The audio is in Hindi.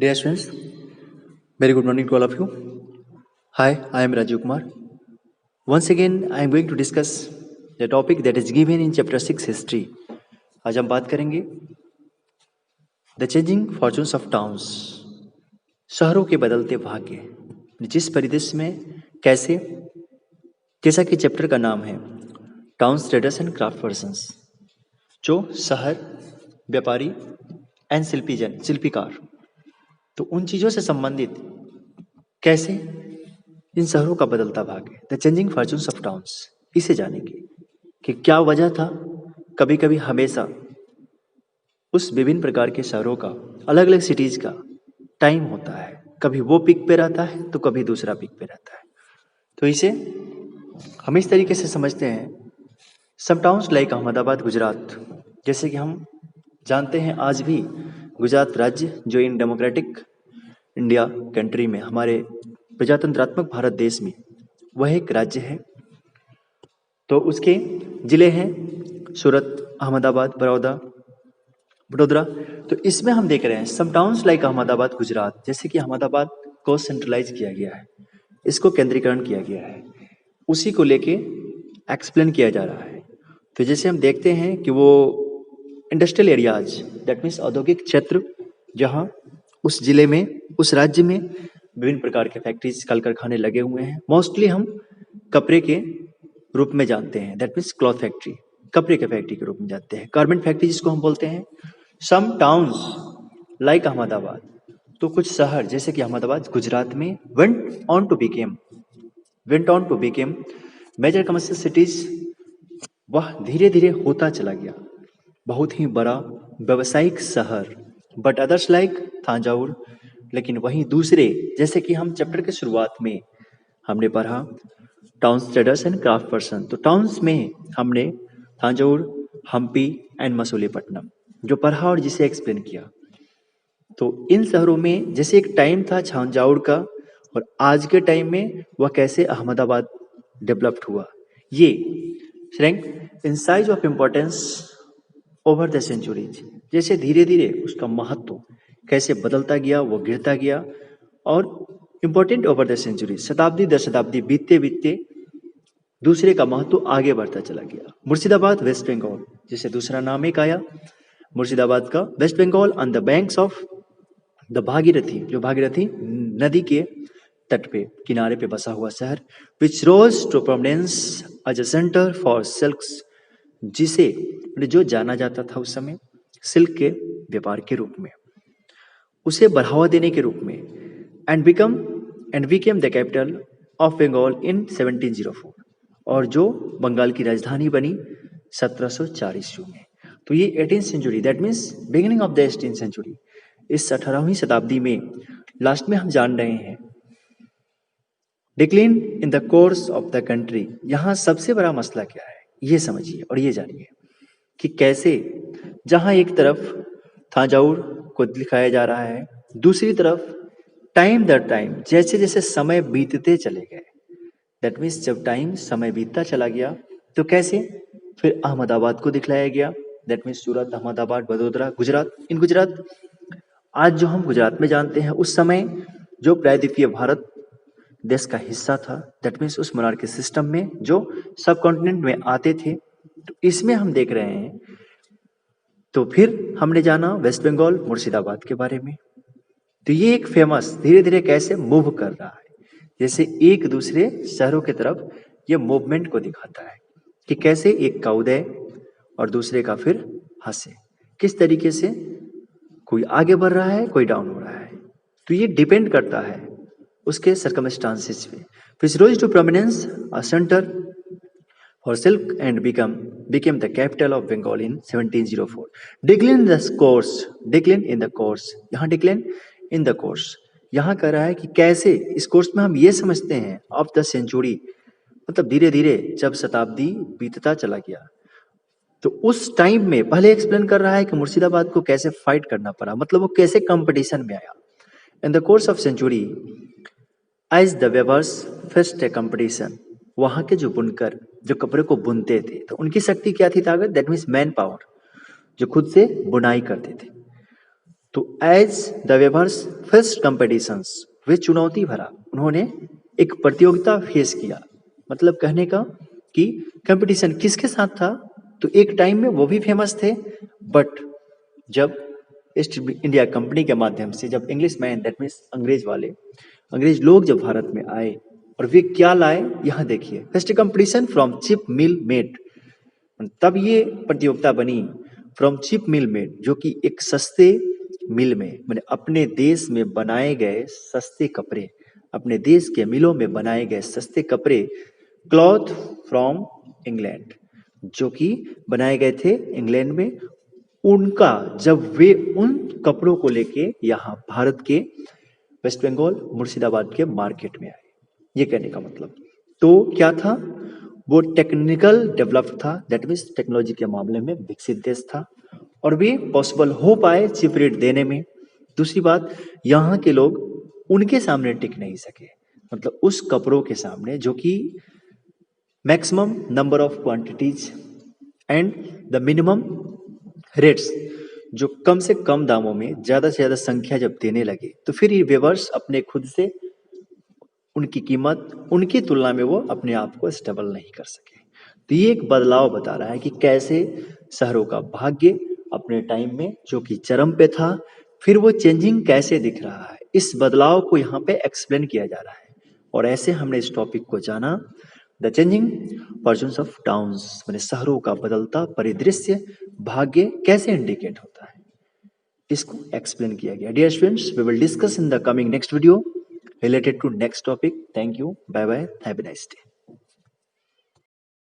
Dear students, very good morning to all of you. Hi, I am Rajiv Kumar. Once again, I am going to discuss the topic that is given in chapter 6 history. आज हम बात करेंगे the changing fortunes of towns, शहरों के बदलते भाग्य। जिस परिदृश्य में कैसे, जैसा कि चैप्टर का नाम है towns traders and craft persons, जो शहर, व्यापारी एंड शिल्पीकार, तो उन चीज़ों से संबंधित कैसे इन शहरों का बदलता भाग्य, the changing fortunes of towns, इसे जानेंगे कि क्या वजह था। कभी कभी हमेशा उस विभिन्न प्रकार के शहरों का, अलग अलग सिटीज का टाइम होता है, कभी वो पिक पे रहता है तो कभी दूसरा पिक पे रहता है। तो इसे हम इस तरीके से समझते हैं, सम टाउन्स लाइक अहमदाबाद गुजरात, जैसे कि हम जानते हैं आज भी गुजरात राज्य जो इन डेमोक्रेटिक इंडिया कंट्री में, हमारे प्रजातंत्रात्मक भारत देश में वह एक राज्य है। तो उसके जिले हैं सूरत, अहमदाबाद, वडोदरा। तो इसमें हम देख रहे हैं सम टाउन्स लाइक अहमदाबाद गुजरात, जैसे कि अहमदाबाद को सेंट्रलाइज किया गया है, इसको केंद्रीकरण किया गया है, उसी को लेके एक्सप्लेन किया जा रहा है। तो जैसे हम देखते हैं कि वो इंडस्ट्रियल एरियाज, दैट मीन्स औद्योगिक क्षेत्र, जहाँ उस जिले में, उस राज्य में विभिन्न प्रकार के फैक्ट्रीज, कल कारखाने लगे हुए हैं। मोस्टली हम कपड़े के रूप में जानते हैं, दैट मीन्स क्लॉथ फैक्ट्री, कपड़े के फैक्ट्री के रूप में जानते हैं, गारमेंट फैक्ट्री जिसको हम बोलते हैं। सम टाउन्स लाइक अहमदाबाद, तो कुछ शहर जैसे कि अहमदाबाद गुजरात में went on to became major commercial cities, वह धीरे धीरे होता चला गया बहुत ही बड़ा व्यवसायिक शहर। बट अदर्स लाइक थांजावुर, लेकिन वहीं दूसरे, जैसे कि हम चैप्टर के शुरुआत में हमने पढ़ा towns traders and craft person, तो टाउन्स में हमने थांजावुर, हम्पी एंड मसूलीपट्टनम जो पढ़ा और जिसे एक्सप्लेन किया। तो इन शहरों में जैसे एक टाइम था थांजावुर का, और आज के टाइम में वह कैसे अहमदाबाद डेवलप्ड हुआ, ये rank in size of importance over the centuries, जैसे धीरे धीरे उसका महत्व कैसे बदलता गया, वो गिरता गया, और इम्पोर्टेंट ओवर द सेंचुरी, शताब्दी दर शताब्दी बीतते बीतते दूसरे का महत्व आगे बढ़ता चला गया। मुर्शिदाबाद वेस्ट बंगाल, जिसे दूसरा नाम एक आया मुर्शिदाबाद का, West Bengal on the banks of the Bhagirathi, जो भागीरथी नदी के तट पे, किनारे पे बसा हुआ शहर, which rose to prominence as a centre for silks, जिसे जो जाना जाता था उस समय सिल्क के व्यापार के रूप में, उसे बढ़ावा देने के रूप में, and became the capital of Bengal in 1704, और जो बंगाल की राजधानी बनी 1704 ईस्वी में। तो ये 18th century, that means beginning of the 18th century, इस 18वीं शताब्दी में लास्ट में हम जान रहे हैं decline in the course of the country. यहाँ सबसे बड़ा मसला क्या है ये समझिए और ये जानिए कि कैसे जहाँ एक तरफ थांजावुर को दिखाया जा रहा है, दूसरी तरफ टाइम दर टाइम जैसे जैसे समय बीतते चले गए, दैट मीन्स जब टाइम समय बीतता चला गया तो कैसे फिर अहमदाबाद को दिखलाया गया, दैट मीन्स सूरत, अहमदाबाद, वडोदरा, गुजरात। इन गुजरात आज जो हम गुजरात में जानते हैं, उस समय जो प्रायद्वीपीय भारत देश का हिस्सा था, दैट मीन्स उस मोनार्की सिस्टम में जो सब कॉन्टिनेंट में आते थे, तो इसमें हम देख रहे हैं। तो फिर हमने जाना वेस्ट बंगाल, मुर्शिदाबाद के बारे में। तो ये एक फेमस धीरे धीरे कैसे मूव कर रहा है, जैसे एक दूसरे शहरों की तरफ ये मूवमेंट को दिखाता है कि कैसे एक का उदय और दूसरे का फिर हास्य, किस तरीके से कोई आगे बढ़ रहा है, कोई डाउन हो रहा है। तो ये डिपेंड करता है उसके सर्कमस्टांसेस पे। Which rose to prominence a centre for silk and became the capital of Bengal in 1704. Decline in the course, यहाँ decline in the course, यहाँ कह रहा है कि कैसे इस कोर्स में हम ये समझते हैं ऑफ द सेंचुरी, मतलब धीरे धीरे जब शताब्दी बीतता चला गया, तो उस टाइम में पहले एक्सप्लेन कर रहा है कि मुर्शिदाबाद को कैसे फाइट करना पड़ा, मतलब वो कैसे कंपटीशन में आया। In the course of century as the weavers faced a competition, वहाँ के जो बुनकर जो कपड़े को बुनते थे, तो उनकी शक्ति क्या थी, ताकत, दैट मीन्स मैन पावर, जो खुद से बुनाई करते थे। तो as the weavers first competitions, वे चुनौती भरा, उन्होंने एक प्रतियोगिता फेस किया। मतलब कहने का कि कंपटीशन किसके साथ था, तो एक टाइम में वो भी फेमस थे, बट जब ईस्ट इंडिया कंपनी के माध्यम से, जब इंग्लिश मैन, दैट मीन्स अंग्रेज वाले, अंग्रेज लोग जब भारत में आए और वे क्या लाए, यहाँ देखिए, first competition from chip mill made, तब ये प्रतियोगिता बनी फ्रॉम चिप मिल मेड, जो कि एक सस्ते मिल में, मैंने अपने देश में बनाए गए सस्ते कपड़े, अपने देश के मिलों में बनाए गए सस्ते कपड़े, क्लॉथ फ्रॉम इंग्लैंड, जो कि बनाए गए थे इंग्लैंड में, उनका जब वे उन कपड़ों को लेके यहाँ भारत के वेस्ट बंगाल मुर्शिदाबाद के मार्केट में आए, ये कहने का मतलब। तो क्या था, वो टेक्निकल डेवलप्ड था, दैट मीन्स टेक्नोलॉजी के मामले में विकसित देश था, और वे पॉसिबल हो पाए चीप रेट देने में। दूसरी बात, यहाँ के लोग उनके सामने टिक नहीं सके, मतलब उस कपड़ों के सामने जो कि maximum number of quantities and the minimum rates, जो कम से कम दामों में ज़्यादा से ज़्यादा संख्या जब देने लगे, तो फिर ये वेवर्स अपने खुद से उनकी कीमत, उनकी तुलना में वो अपने आप को स्टेबल नहीं कर सके। तो ये एक बदलाव बता रहा है कि कैसे शहरों का भाग्य अपने टाइम में जो कि चरम पे था, फिर वो चेंजिंग कैसे दिख रहा है, इस बदलाव को यहाँ पे एक्सप्लेन किया जा रहा है। और ऐसे हमने इस टॉपिक को जाना, the changing fortunes of towns, मैंने शहरों का बदलता परिदृश्य, भाग्य कैसे इंडिकेट होता है, इसको एक्सप्लेन किया गया। Dear students, we will discuss in the coming next video related to next topic. Thank you. Bye bye. Have a nice day.